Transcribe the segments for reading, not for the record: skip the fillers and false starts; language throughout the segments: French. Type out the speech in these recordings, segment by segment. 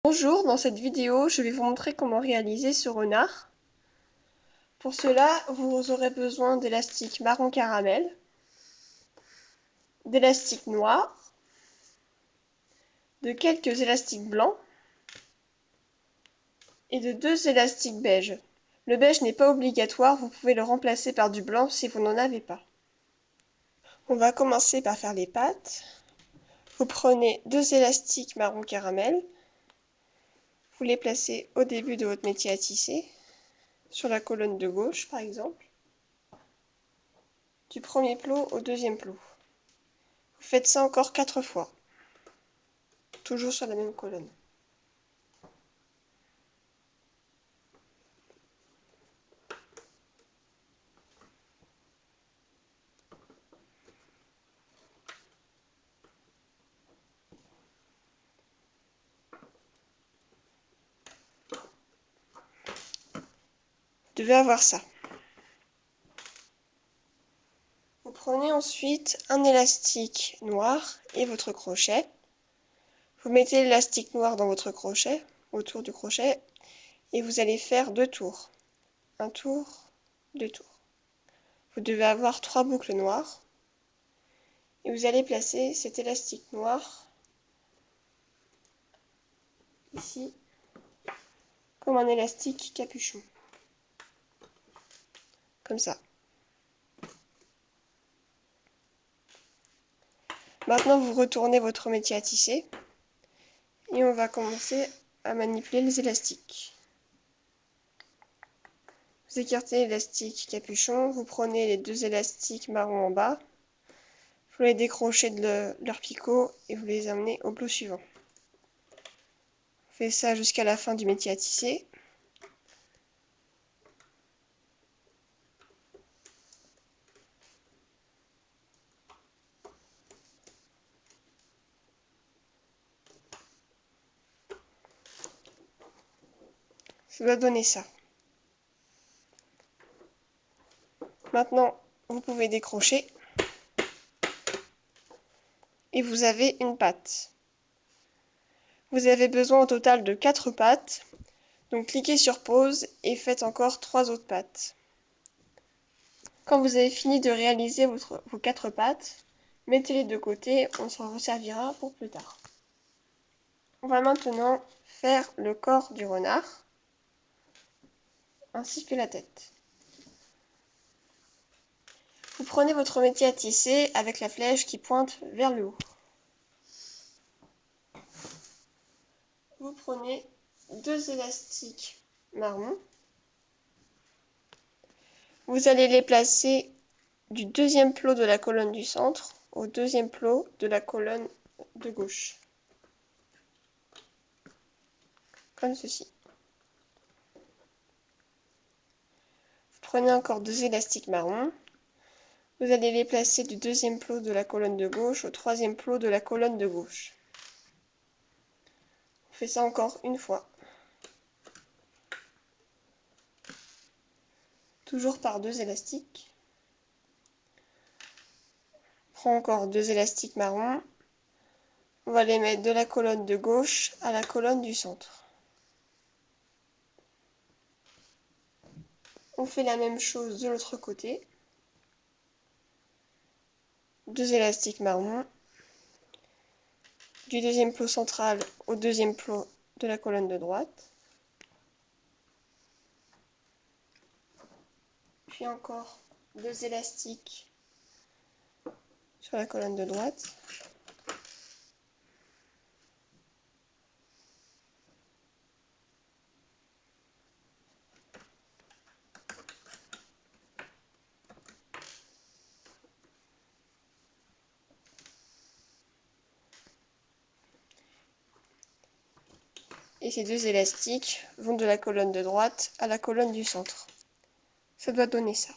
Bonjour, dans cette vidéo, je vais vous montrer comment réaliser ce renard. Pour cela, vous aurez besoin d'élastique marron caramel, d'élastique noir, de quelques élastiques blancs et de 2 élastiques beige. Le beige n'est pas obligatoire, vous pouvez le remplacer par du blanc si vous n'en avez pas. On va commencer par faire les pattes. Vous prenez 2 élastiques marron caramel, vous les placez au début de votre métier à tisser, sur la colonne de gauche par exemple, du premier plot au deuxième plot. Vous faites ça encore 4 fois, toujours sur la même colonne. Vous devez avoir ça. Vous prenez ensuite un élastique noir et votre crochet. Vous mettez l'élastique noir dans votre crochet, autour du crochet, et vous allez faire 2 tours. Un tour, 2 tours. Vous devez avoir 3 boucles noires. Et vous allez placer cet élastique noir ici, comme un élastique capuchon. Comme ça. Maintenant, vous retournez votre métier à tisser. Et on va commencer à manipuler les élastiques. Vous écartez l'élastique capuchon, vous prenez les 2 élastiques marron en bas, vous les décrochez de leur picot et vous les amenez au plot suivant. On fait ça jusqu'à la fin du métier à tisser. Ça doit donner ça. Maintenant, vous pouvez décrocher et vous avez une patte. Vous avez besoin au total de 4 pattes, donc cliquez sur pause et faites encore 3 autres pattes. Quand vous avez fini de réaliser vos 4 pattes, mettez-les de côté, on s'en resservira pour plus tard. On va maintenant faire le corps du renard, ainsi que la tête. Vous prenez votre métier à tisser avec la flèche qui pointe vers le haut. Vous prenez 2 élastiques marron. Vous allez les placer du deuxième plot de la colonne du centre au deuxième plot de la colonne de gauche. Comme ceci. Vous prenez encore 2 élastiques marron. Vous allez les placer du deuxième plot de la colonne de gauche au troisième plot de la colonne de gauche. On fait ça encore une fois. Toujours par 2 élastiques. On prend encore 2 élastiques marron. On va les mettre de la colonne de gauche à la colonne du centre. On fait la même chose de l'autre côté. 2 élastiques marron. Du deuxième plot central au deuxième plot de la colonne de droite. Puis encore 2 élastiques sur la colonne de droite. Et ces 2 élastiques vont de la colonne de droite à la colonne du centre. Ça doit donner ça.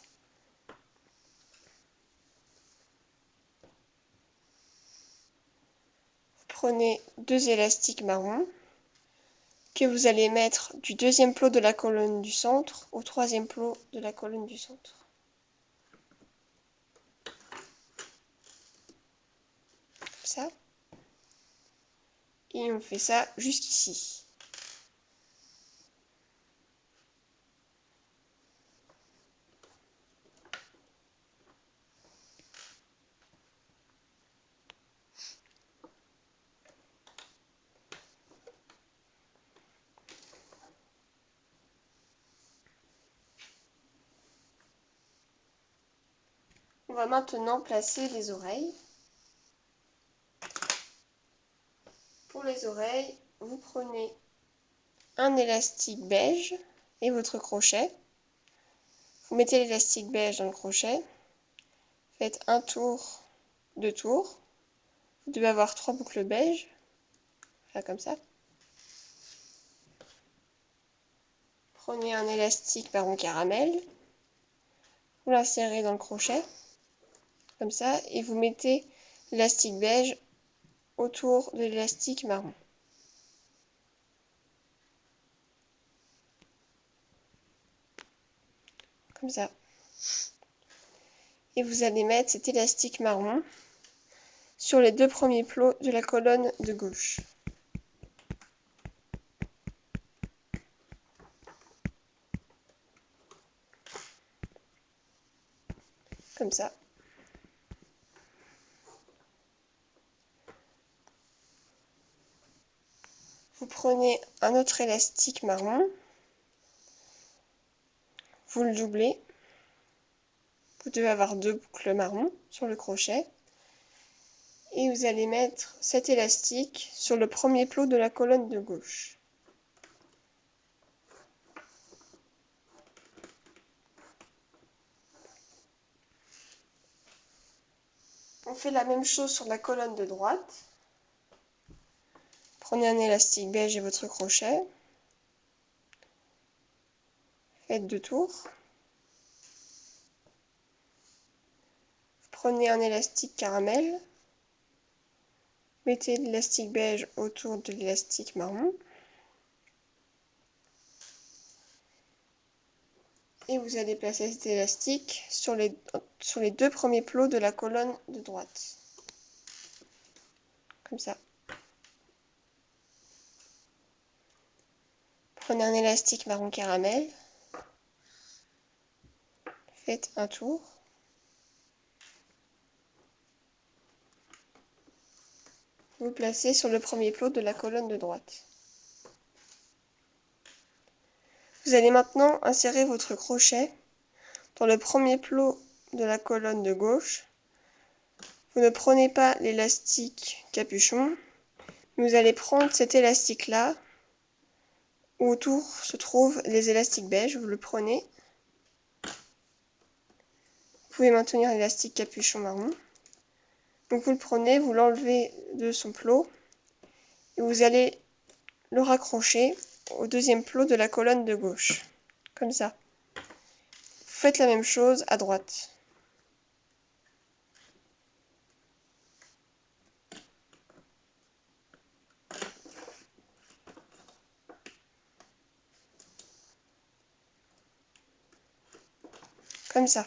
Vous prenez 2 élastiques marron que vous allez mettre du deuxième plot de la colonne du centre au troisième plot de la colonne du centre. Comme ça. Et on fait ça jusqu'ici. va maintenant placer les oreilles. Pour les oreilles, vous prenez un élastique beige et votre crochet. Vous mettez l'élastique beige dans le crochet. Faites un tour, 2 tours. Vous devez avoir 3 boucles beige. Voilà, comme ça. Prenez un élastique marron caramel. Vous l'insérez dans le crochet. Comme ça. Et vous mettez l'élastique beige autour de l'élastique marron. Comme ça. Et vous allez mettre cet élastique marron sur les 2 premiers plots de la colonne de gauche. Comme ça. Vous prenez un autre élastique marron, vous le doublez. Vous devez avoir 2 boucles marron sur le crochet. Et vous allez mettre cet élastique sur le premier plot de la colonne de gauche. On fait la même chose sur la colonne de droite. Prenez un élastique beige et votre crochet. Faites 2 tours. Vous prenez un élastique caramel. Mettez l'élastique beige autour de l'élastique marron. Et vous allez placer cet élastique sur les 2 premiers plots de la colonne de droite. Comme ça. Prenez un élastique marron caramel. Faites un tour. Vous placez sur le premier plot de la colonne de droite. Vous allez maintenant insérer votre crochet dans le premier plot de la colonne de gauche. Vous ne prenez pas l'élastique capuchon, mais vous allez prendre cet élastique-là, où autour se trouvent les élastiques beige. Vous le prenez. Vous pouvez maintenir l'élastique capuchon marron. Donc vous le prenez, vous l'enlevez de son plot, et vous allez le raccrocher au deuxième plot de la colonne de gauche. Comme ça. Vous faites la même chose à droite. Comme ça.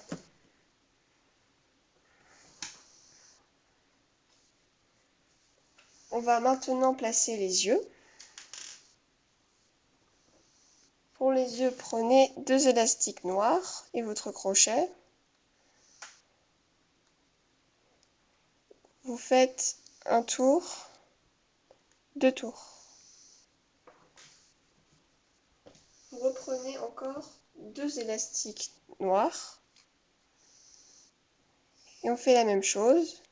On va maintenant placer les yeux. Pour les yeux, prenez 2 élastiques noirs et votre crochet. Vous faites un tour, 2 tours. Vous reprenez encore 2 élastiques noirs. Et on fait la même chose.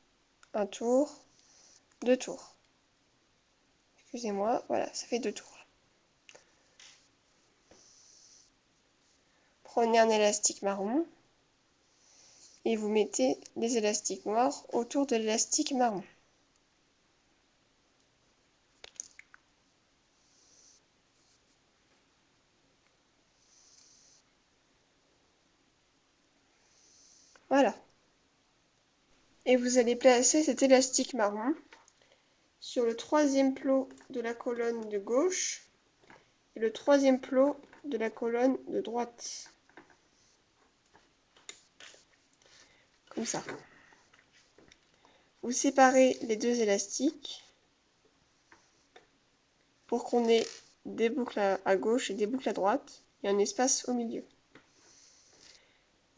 Un tour, 2 tours. Excusez-moi, voilà, ça fait 2 tours. Prenez un élastique marron et vous mettez les élastiques noirs autour de l'élastique marron. Voilà. Et vous allez placer cet élastique marron sur le 3e plot de la colonne de gauche et le 3e plot de la colonne de droite. Comme ça. Vous séparez les 2 élastiques pour qu'on ait des boucles à gauche et des boucles à droite et un espace au milieu.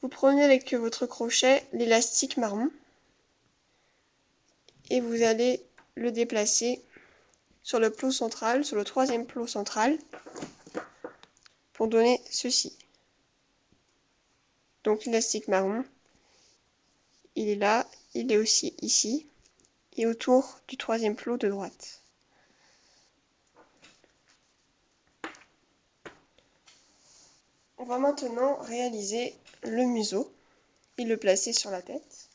Vous prenez avec votre crochet l'élastique marron et vous allez le déplacer sur le plot central, sur le 3e plot central, pour donner ceci. Donc l'élastique marron, il est là, il est aussi ici, et autour du troisième plot de droite. On va maintenant réaliser le museau et le placer sur la tête.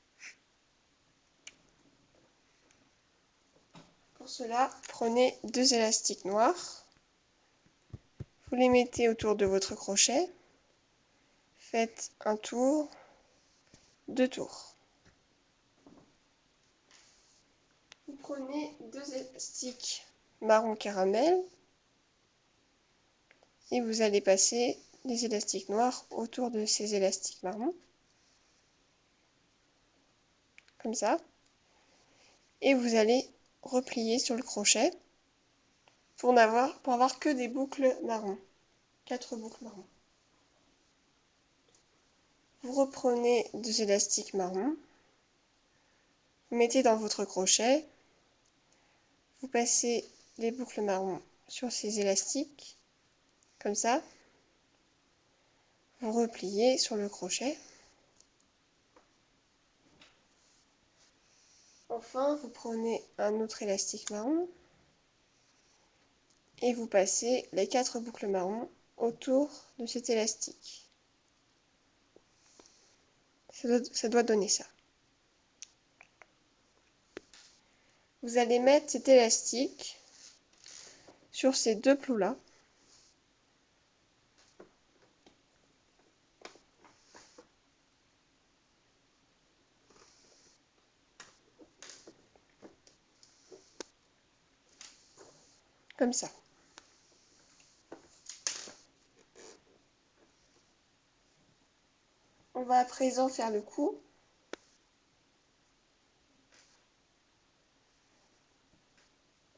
Pour cela, prenez 2 élastiques noirs, vous les mettez autour de votre crochet, faites un tour, 2 tours. Vous prenez 2 élastiques marron caramel et vous allez passer les élastiques noirs autour de ces élastiques marron, comme ça, et vous allez replier sur le crochet pour avoir que des boucles marron, 4 boucles marron. Vous reprenez 2 élastiques marron, vous mettez dans votre crochet, vous passez les boucles marron sur ces élastiques, comme ça, vous repliez sur le crochet. Enfin, vous prenez un autre élastique marron et vous passez les 4 boucles marron autour de cet élastique. Ça doit donner ça. Vous allez mettre cet élastique sur ces 2 plots-là. Comme ça. On va à présent faire le cou.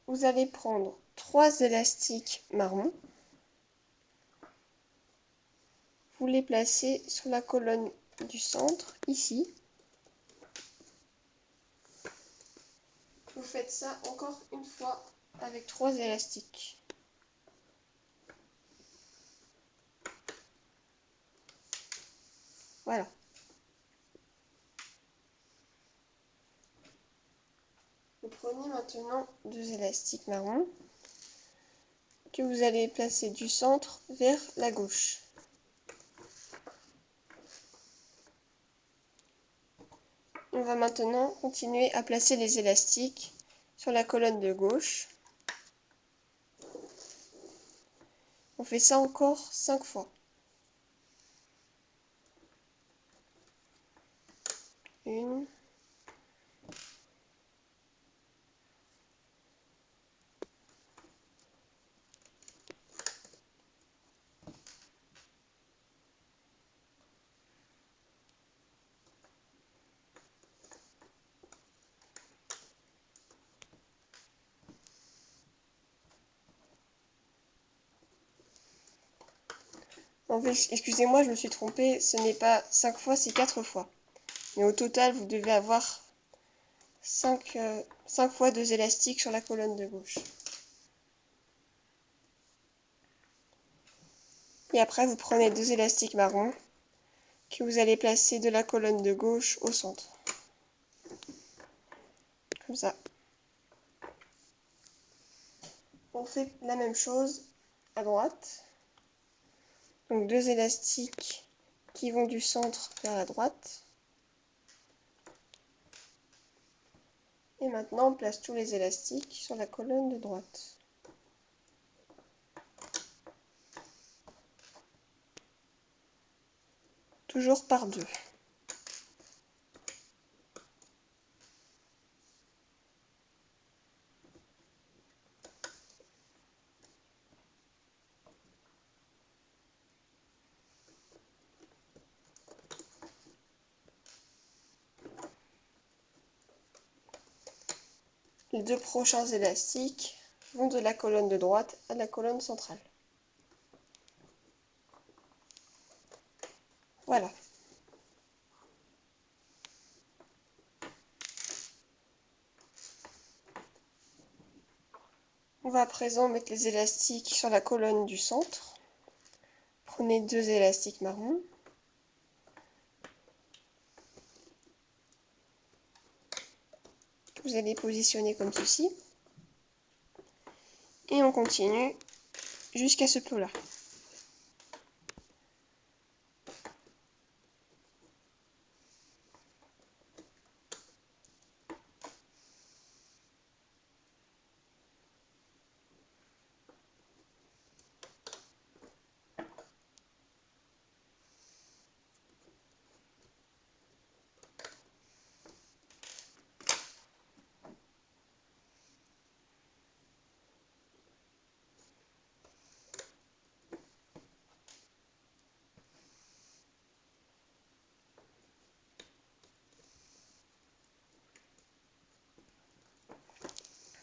Vous allez prendre 3 élastiques marron. Vous les placez sur la colonne du centre, ici. Vous faites ça encore une fois avec 3 élastiques. Voilà. Vous prenez maintenant 2 élastiques marron que vous allez placer du centre vers la gauche. On va maintenant continuer à placer les élastiques sur la colonne de gauche. On fait ça encore 5 fois. 1, En fait, excusez-moi, je me suis trompée, ce n'est pas 5 fois, c'est 4 fois. Mais au total, vous devez avoir 5 fois 2 élastiques sur la colonne de gauche. Et après, vous prenez 2 élastiques marron que vous allez placer de la colonne de gauche au centre. Comme ça. On fait la même chose à droite. Donc 2 élastiques qui vont du centre vers la droite. Et maintenant, on place tous les élastiques sur la colonne de droite. Toujours par 2. Les 2 prochains élastiques vont de la colonne de droite à la colonne centrale. Voilà. On va à présent mettre les élastiques sur la colonne du centre. Prenez 2 élastiques marron. Vous allez positionner comme ceci. Et on continue jusqu'à ce plot-là.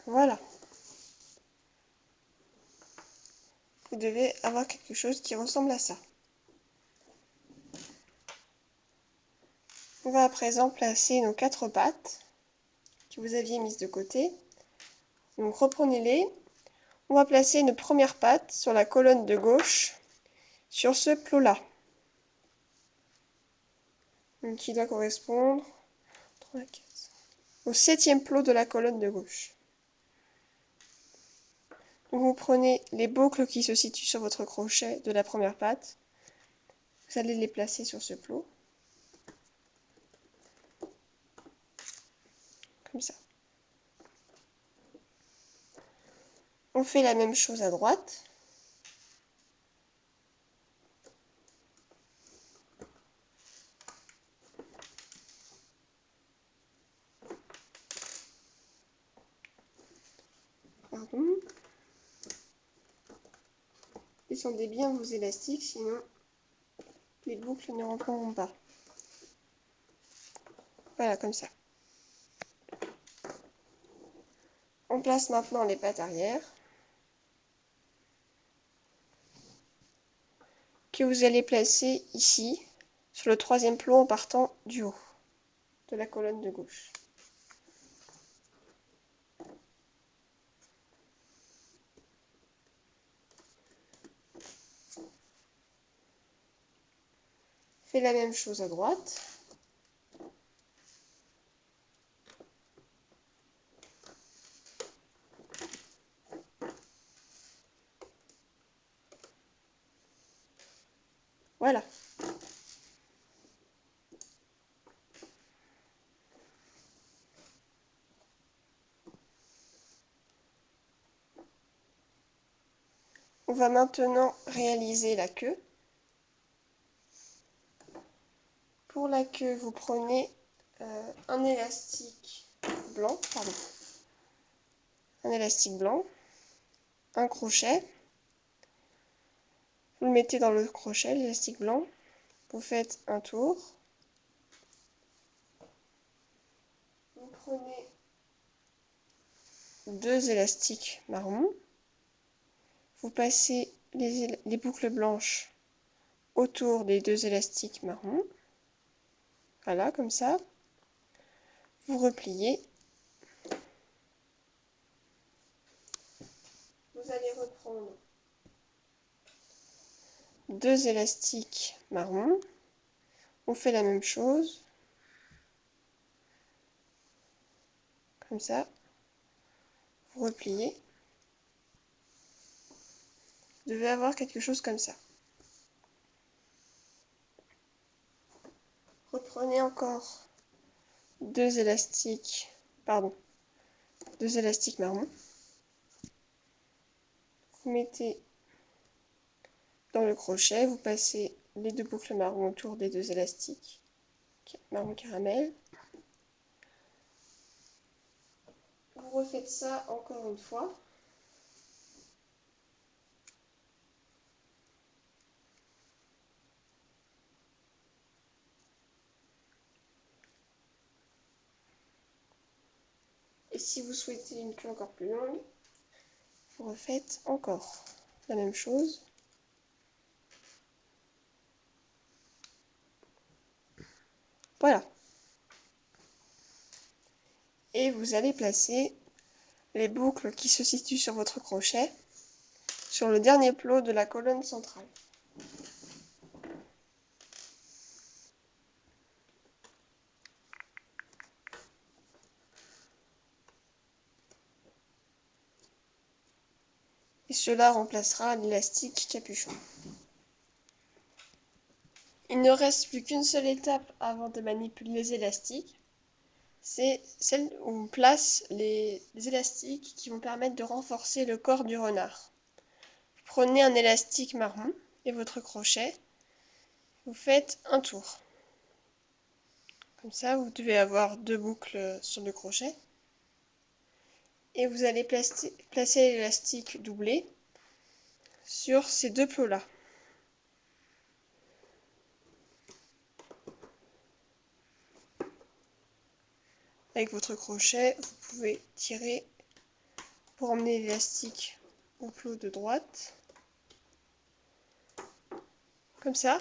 Voilà. Vous devez avoir quelque chose qui ressemble à ça. On va à présent placer nos 4 pattes que vous aviez mises de côté. Donc reprenez-les. On va placer une première patte sur la colonne de gauche, sur ce plot-là. Qui doit correspondre au 7e plot de la colonne de gauche. Donc vous prenez les boucles qui se situent sur votre crochet de la première patte. Vous allez les placer sur ce plot. Comme ça. On fait la même chose à droite. Pardon. Descendez bien vos élastiques, sinon les boucles ne rentreront pas. Voilà, comme ça. On place maintenant les pattes arrière, que vous allez placer ici, sur le 3e plot en partant du haut de la colonne de gauche. Faites la même chose à droite. Voilà. On va maintenant réaliser la queue. Pour la queue, vous prenez un élastique blanc, un crochet. Vous le mettez dans le crochet, l'élastique blanc. Vous faites un tour. Vous prenez 2 élastiques marron. Vous passez les boucles blanches autour des 2 élastiques marron. Voilà, comme ça. Vous repliez. Vous allez reprendre 2 élastiques marron. On fait la même chose. Comme ça. Vous repliez. Vous devez avoir quelque chose comme ça. Reprenez encore 2 élastiques marron. Vous mettez dans le crochet, vous passez les 2 boucles marron autour des 2 élastiques marron caramel. Vous refaites ça encore une fois. Et si vous souhaitez une queue encore plus longue, vous refaites encore la même chose. Voilà. Et vous allez placer les boucles qui se situent sur votre crochet sur le dernier plot de la colonne centrale. et cela remplacera l'élastique capuchon. Il ne reste plus qu'une seule étape avant de manipuler les élastiques. C'est celle où on place les élastiques qui vont permettre de renforcer le corps du renard. Prenez un élastique marron et votre crochet. Vous faites un tour. Comme ça, vous devez avoir 2 boucles sur le crochet. Et vous allez placer l'élastique doublé sur ces 2 plots-là. Avec votre crochet, vous pouvez tirer pour emmener l'élastique au plot de droite. Comme ça.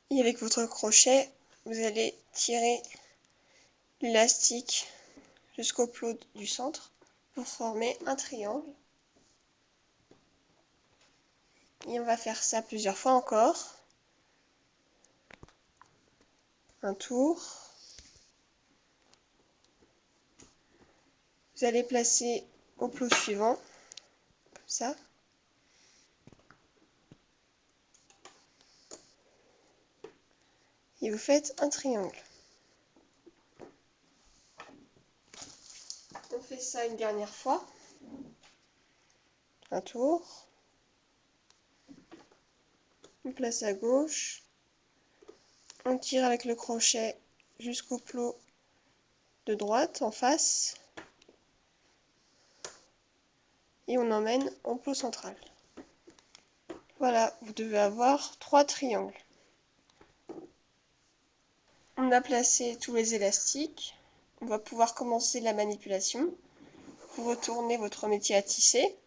Et avec votre crochet, vous allez tirer l'élastique jusqu'au plot du centre pour former un triangle. Et on va faire ça plusieurs fois encore. Un tour. Vous allez placer au plot suivant, comme ça. Et vous faites un triangle. On fait ça une dernière fois. Un tour. On place à gauche. On tire avec le crochet jusqu'au plot de droite en face. Et on emmène au plot central. Voilà, vous devez avoir 3 triangles. On a placé tous les élastiques. On va pouvoir commencer la manipulation. Vous retournez votre métier à tisser.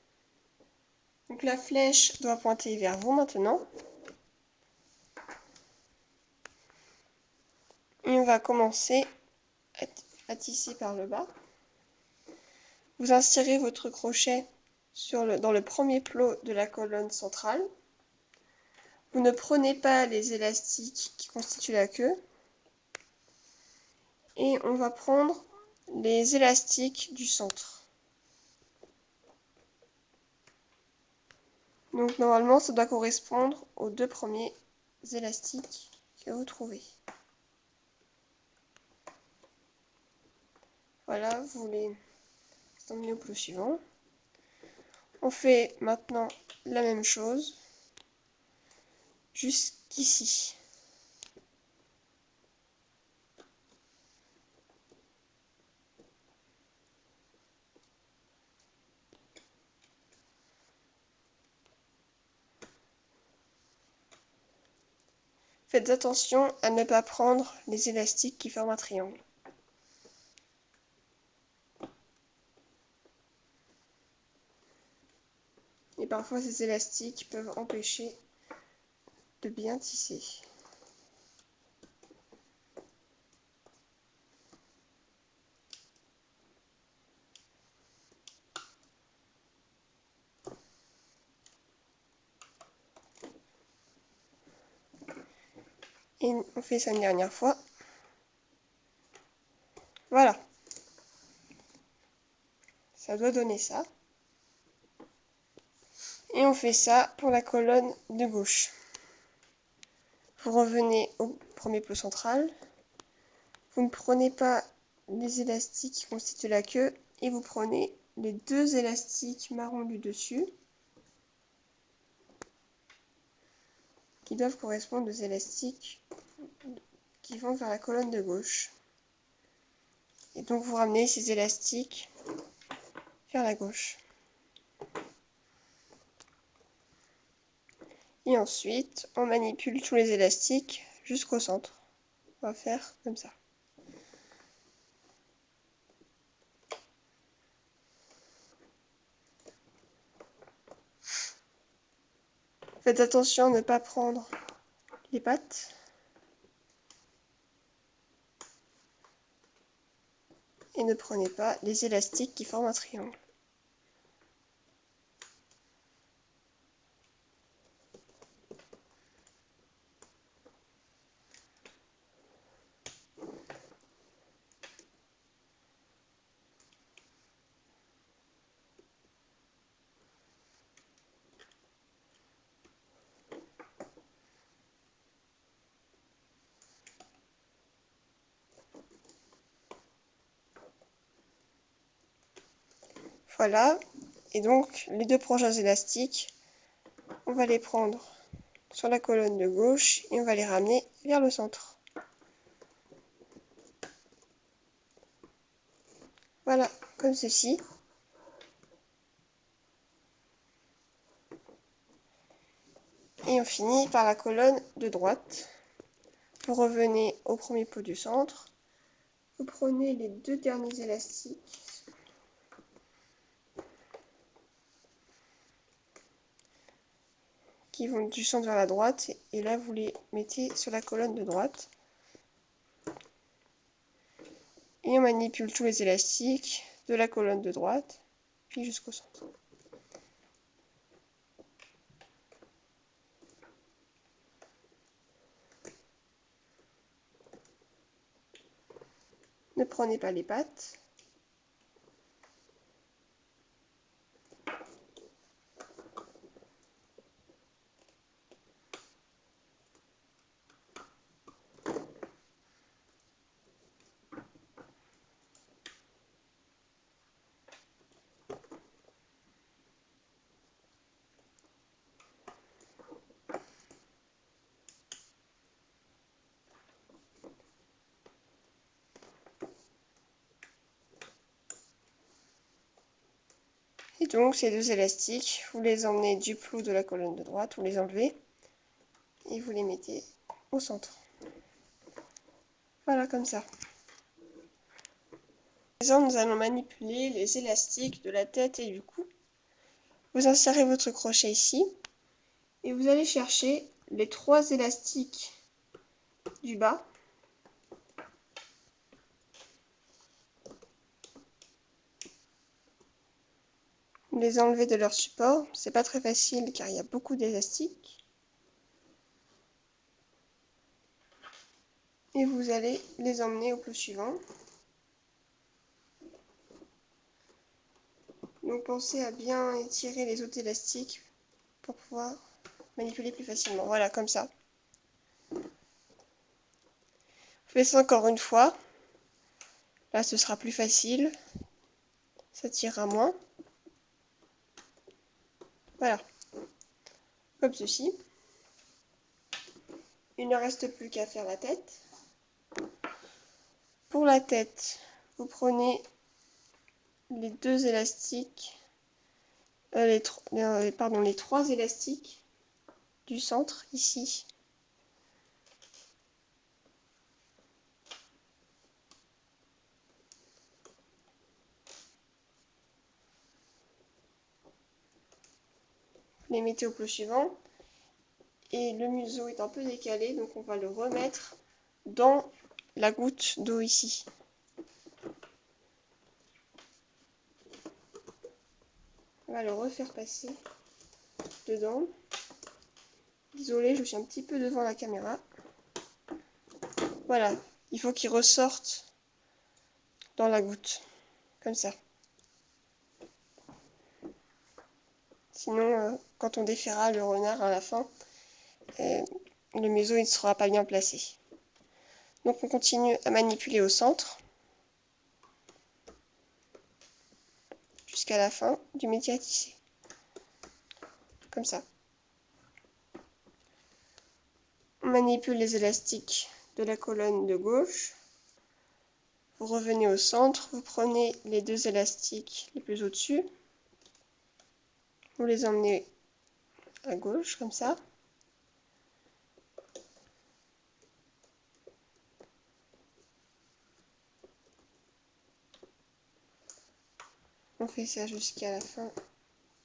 Donc la flèche doit pointer vers vous maintenant. Et on va commencer à tisser par le bas. Vous insérez votre crochet dans le premier plot de la colonne centrale. Vous ne prenez pas les élastiques qui constituent la queue. Et on va prendre les élastiques du centre. Donc normalement, ça doit correspondre aux 2 premiers élastiques que vous trouvez. Voilà, vous les emmenez au plot suivant. On fait maintenant la même chose jusqu'ici. Faites attention à ne pas prendre les élastiques qui forment un triangle. Et parfois ces élastiques peuvent empêcher de bien tisser. Et on fait ça une dernière fois. Voilà. Ça doit donner ça. Et on fait ça pour la colonne de gauche. Vous revenez au premier plot central. Vous ne prenez pas les élastiques qui constituent la queue et vous prenez les 2 élastiques marron du dessus qui doivent correspondre aux élastiques qui vont vers la colonne de gauche. Et donc vous ramenez ces élastiques vers la gauche. Et ensuite, on manipule tous les élastiques jusqu'au centre. On va faire comme ça. Faites attention à ne pas prendre les pattes. Et ne prenez pas les élastiques qui forment un triangle. Voilà. Et donc, les deux prochains élastiques, on va les prendre sur la colonne de gauche et on va les ramener vers le centre. Voilà, comme ceci. Et on finit par la colonne de droite. Vous revenez au premier pot du centre. Vous prenez les deux derniers élastiques. Qui vont du centre vers la droite. Et là, vous les mettez sur la colonne de droite. Et on manipule tous les élastiques de la colonne de droite, puis jusqu'au centre. Ne prenez pas les pattes. Et donc ces deux élastiques, vous les emmenez du plou de la colonne de droite, vous les enlevez et vous les mettez au centre. Voilà, comme ça. Maintenant, nous allons manipuler les élastiques de la tête et du cou. Vous insérez votre crochet ici et vous allez chercher les trois élastiques du bas. Vous les enlevez de leur support. C'est pas très facile car il y a beaucoup d'élastiques. Et vous allez les emmener au plou suivant. Donc pensez à bien étirer les autres élastiques pour pouvoir manipuler plus facilement. Voilà, comme ça. Faites ça encore une fois. Là, ce sera plus facile. Ça tirera moins. Voilà. Comme ceci. Il ne reste plus qu'à faire la tête. Pour la tête, vous prenez les deux élastiques, les trois élastiques du centre ici. Vous les mettez au plou suivant. Et le museau est un peu décalé, donc on va le remettre dans la goutte d'eau ici. On va le refaire passer dedans. Désolée, je suis un petit peu devant la caméra. Voilà, il faut qu'il ressorte dans la goutte, comme ça. Sinon, quand on défera le renard à la fin, le museau il ne sera pas bien placé. Donc on continue à manipuler au centre, jusqu'à la fin du métier à tisser. Comme ça. On manipule les élastiques de la colonne de gauche. Vous revenez au centre, vous prenez les deux élastiques les plus au-dessus. Vous les emmenez à gauche, comme ça. On fait ça jusqu'à la fin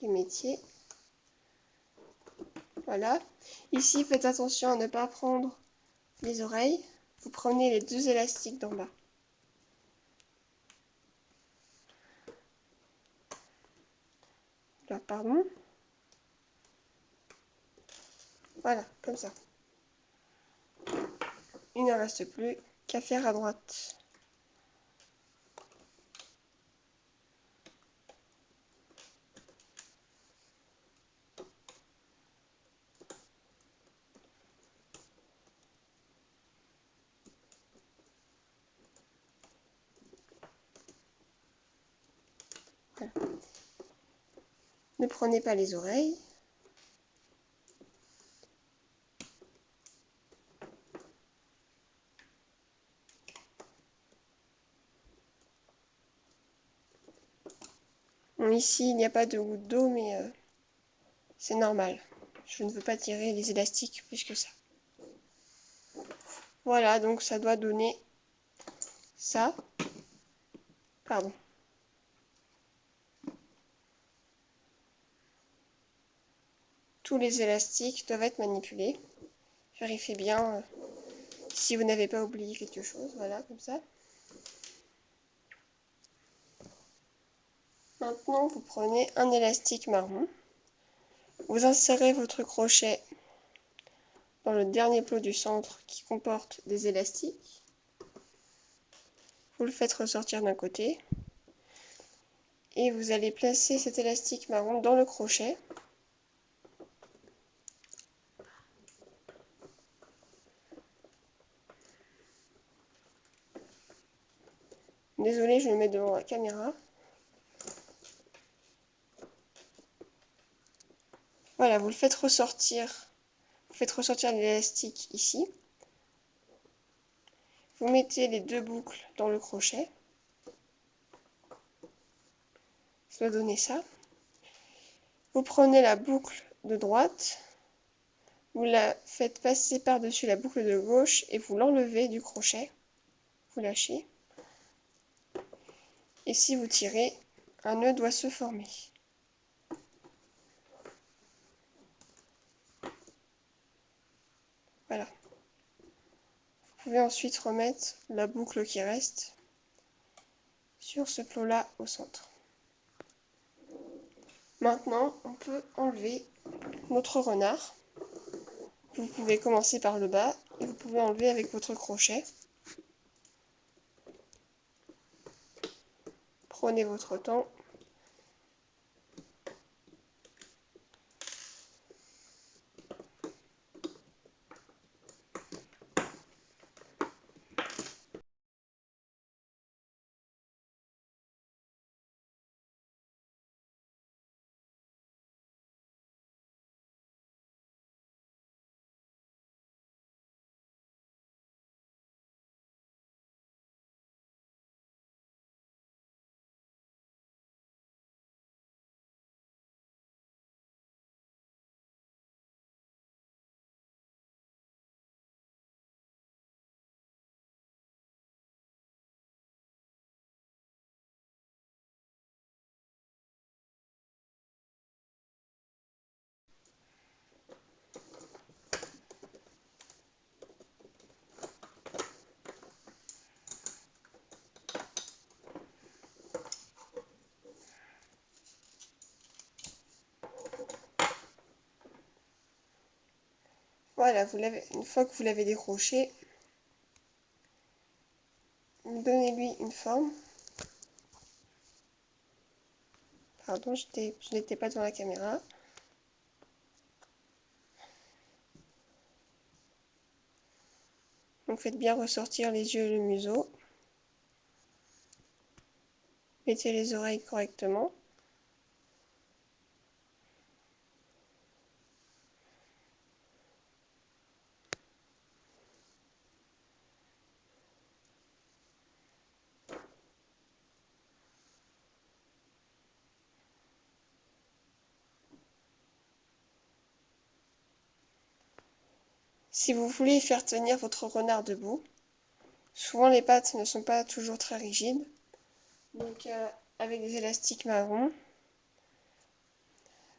du métier. Voilà. Ici, faites attention à ne pas prendre les oreilles. Vous prenez les deux élastiques d'en bas. Là, pardon. Voilà, comme ça. Il ne reste plus qu'à faire à droite. Voilà. Ne prenez pas les oreilles. Bon, ici, il n'y a pas de goutte d'eau, mais c'est normal. Je ne veux pas tirer les élastiques plus que ça. Voilà, donc ça doit donner ça. Pardon. Tous les élastiques doivent être manipulés. Vérifiez bien si vous n'avez pas oublié quelque chose. Voilà, comme ça. Maintenant, vous prenez un élastique marron. Vous insérez votre crochet dans le dernier plot du centre qui comporte des élastiques. Vous le faites ressortir d'un côté. Et vous allez placer cet élastique marron dans le crochet. Désolée, je me mets devant la caméra. Voilà, vous le faites ressortir. Vous faites ressortir l'élastique ici. Vous mettez les deux boucles dans le crochet. Ça va donner ça. Vous prenez la boucle de droite. Vous la faites passer par-dessus la boucle de gauche et vous l'enlevez du crochet. Vous lâchez. Et si vous tirez, un nœud doit se former. Voilà. Vous pouvez ensuite remettre la boucle qui reste sur ce plot-là au centre. Maintenant, on peut enlever notre renard. Vous pouvez commencer par le bas et vous pouvez enlever avec votre crochet. Prenez votre temps. Voilà, une fois que vous l'avez décroché, donnez-lui une forme. Pardon, je n'étais pas devant la caméra. Donc faites bien ressortir les yeux et le museau. Mettez les oreilles correctement. Si vous voulez faire tenir votre renard debout, souvent les pattes ne sont pas toujours très rigides. Donc avec des élastiques marron,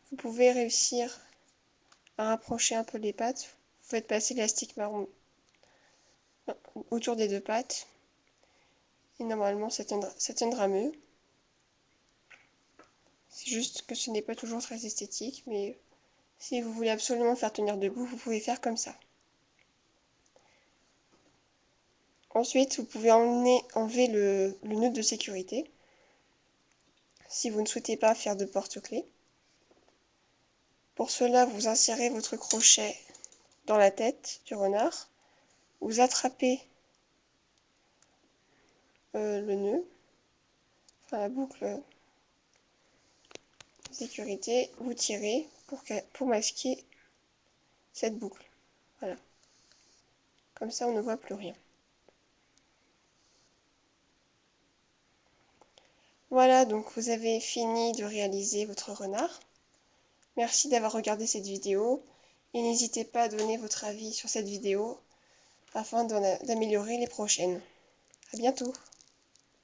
vous pouvez réussir à rapprocher un peu les pattes. Vous faites passer l'élastique marron autour des deux pattes. Et normalement ça tiendra mieux. C'est juste que ce n'est pas toujours très esthétique, mais si vous voulez absolument faire tenir debout, vous pouvez faire comme ça. Ensuite, vous pouvez enlever le nœud de sécurité si vous ne souhaitez pas faire de porte-clés. Pour cela, vous insérez votre crochet dans la tête du renard. Vous attrapez le nœud, enfin la boucle sécurité, vous tirez pour masquer cette boucle. Voilà. Comme ça, on ne voit plus rien. Voilà, donc vous avez fini de réaliser votre renard. Merci d'avoir regardé cette vidéo et n'hésitez pas à donner votre avis sur cette vidéo afin d'améliorer les prochaines. À bientôt!